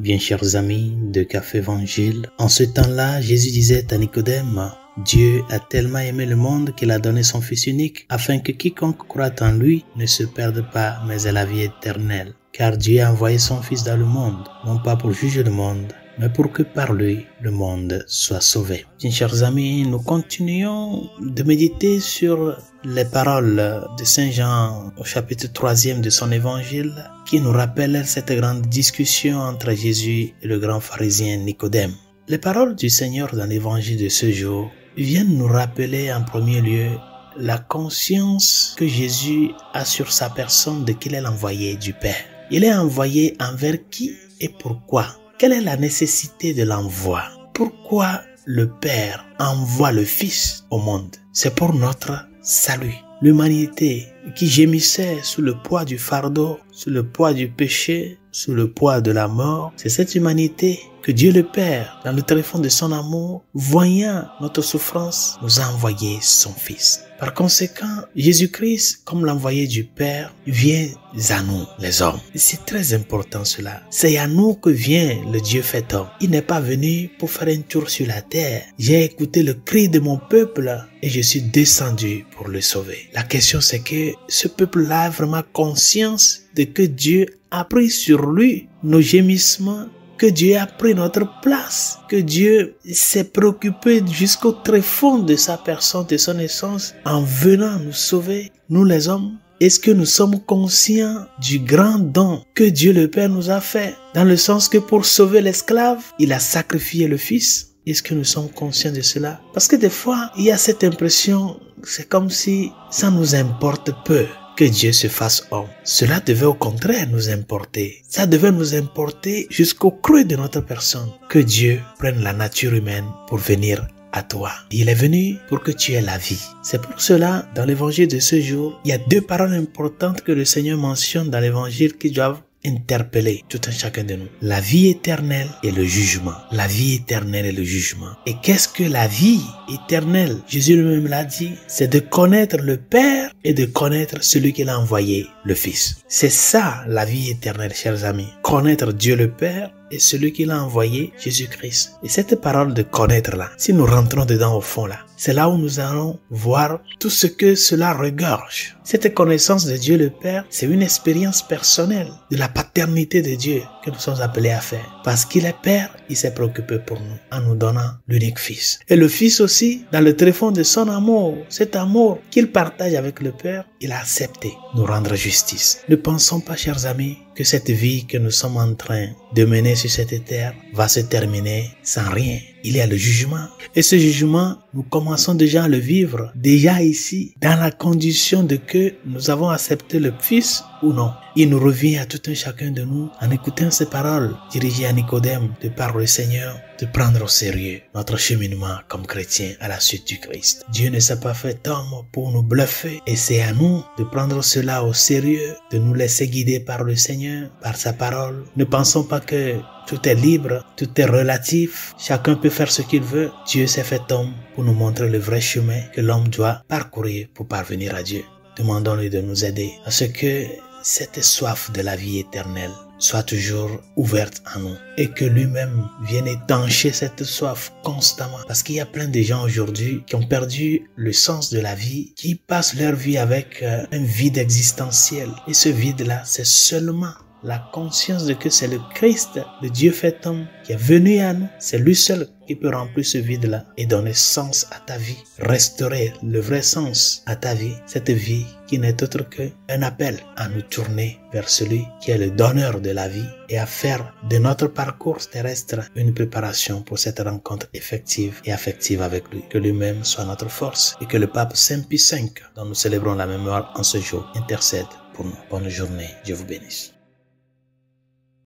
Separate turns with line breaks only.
Bien chers amis de Café Évangile, en ce temps-là, Jésus disait à Nicodème, Dieu a tellement aimé le monde qu'il a donné son Fils unique, afin que quiconque croit en lui ne se perde pas, mais ait la vie éternelle. Car Dieu a envoyé son Fils dans le monde, non pas pour juger le monde, mais pour que par lui, le monde soit sauvé. Bien chers amis, nous continuons de méditer sur les paroles de Saint Jean au chapitre 3e de son évangile, qui nous rappellent cette grande discussion entre Jésus et le grand pharisien Nicodème. Les paroles du Seigneur dans l'évangile de ce jour viennent nous rappeler en premier lieu la conscience que Jésus a sur sa personne de qu'il est l'envoyé du Père. Il est envoyé envers qui et pourquoi? Quelle est la nécessité de l'envoi? Pourquoi le Père envoie le Fils au monde? C'est pour notre salut. L'humanité qui gémissait sous le poids du fardeau, sous le poids du péché, sous le poids de la mort, c'est cette humanité que Dieu le Père, dans le tréfonds de son amour, voyant notre souffrance, nous a envoyé son Fils. Par conséquent, Jésus-Christ, comme l'envoyé du Père, vient à nous, les hommes. Et c'est très important cela. C'est à nous que vient le Dieu fait homme. Il n'est pas venu pour faire un tour sur la terre. J'ai écouté le cri de mon peuple et je suis descendu pour le sauver. La question c'est que ce peuple-là a vraiment conscience de que Dieu a pris sur lui nos gémissements, que Dieu a pris notre place, que Dieu s'est préoccupé jusqu'au tréfonds de sa personne, de son essence, en venant nous sauver, nous les hommes. Est-ce que nous sommes conscients du grand don que Dieu le Père nous a fait, dans le sens que pour sauver l'esclave, il a sacrifié le Fils? Est-ce que nous sommes conscients de cela? Parce que des fois, il y a cette impression, c'est comme si ça nous importe peu que Dieu se fasse homme. Cela devait au contraire nous importer. Ça devait nous importer jusqu'au creux de notre personne. Que Dieu prenne la nature humaine pour venir à toi. Il est venu pour que tu aies la vie. C'est pour cela, dans l'évangile de ce jour, il y a deux paroles importantes que le Seigneur mentionne dans l'évangile qui doivent interpeller tout un chacun de nous. La vie éternelle et le jugement. La vie éternelle et le jugement. Et qu'est-ce que la vie éternelle? Jésus lui-même l'a dit, c'est de connaître le Père et de connaître celui qu'il a envoyé, le Fils. C'est ça la vie éternelle, chers amis. Connaître Dieu le Père et celui qu'il a envoyé, Jésus-Christ. Et cette parole de connaître là, si nous rentrons dedans au fond là, c'est là où nous allons voir tout ce que cela regorge. Cette connaissance de Dieu le Père, c'est une expérience personnelle de la paternité de Dieu que nous sommes appelés à faire. Parce qu'il est Père, il s'est préoccupé pour nous en nous donnant l'unique Fils. Et le Fils aussi, dans le tréfonds de son amour, cet amour qu'il partage avec le Père, il a accepté nous rendre justice. Ne pensons pas, chers amis, que cette vie que nous sommes en train de mener sur cette terre va se terminer sans rien. Il y a le jugement. Et ce jugement, nous commençons déjà à le vivre, déjà ici, dans la condition de que nous avons accepté le Fils ou non. Il nous revient à tout un chacun de nous, en écoutant ces paroles dirigées à Nicodème de par le Seigneur, de prendre au sérieux notre cheminement comme chrétien à la suite du Christ. Dieu ne s'est pas fait homme pour nous bluffer et c'est à nous de prendre cela au sérieux, de nous laisser guider par le Seigneur, par sa parole. Ne pensons pas que tout est libre, tout est relatif, chacun peut faire ce qu'il veut. Dieu s'est fait homme pour nous montrer le vrai chemin que l'homme doit parcourir pour parvenir à Dieu. Demandons-lui de nous aider à ce que cette soif de la vie éternelle soit toujours ouverte en nous et que lui-même vienne étancher cette soif constamment. Parce qu'il y a plein de gens aujourd'hui qui ont perdu le sens de la vie, qui passent leur vie avec un vide existentiel. Et ce vide-là, c'est seulement la conscience de que c'est le Christ, le Dieu fait homme, qui est venu à nous. C'est lui seul qui peut remplir ce vide-là et donner sens à ta vie, restaurer le vrai sens à ta vie, cette vie qui n'est autre qu'un appel à nous tourner vers celui qui est le donneur de la vie et à faire de notre parcours terrestre une préparation pour cette rencontre effective et affective avec lui. Que lui-même soit notre force et que le pape Saint Pie V, dont nous célébrons la mémoire en ce jour, intercède pour nous. Bonne journée, Dieu vous bénisse.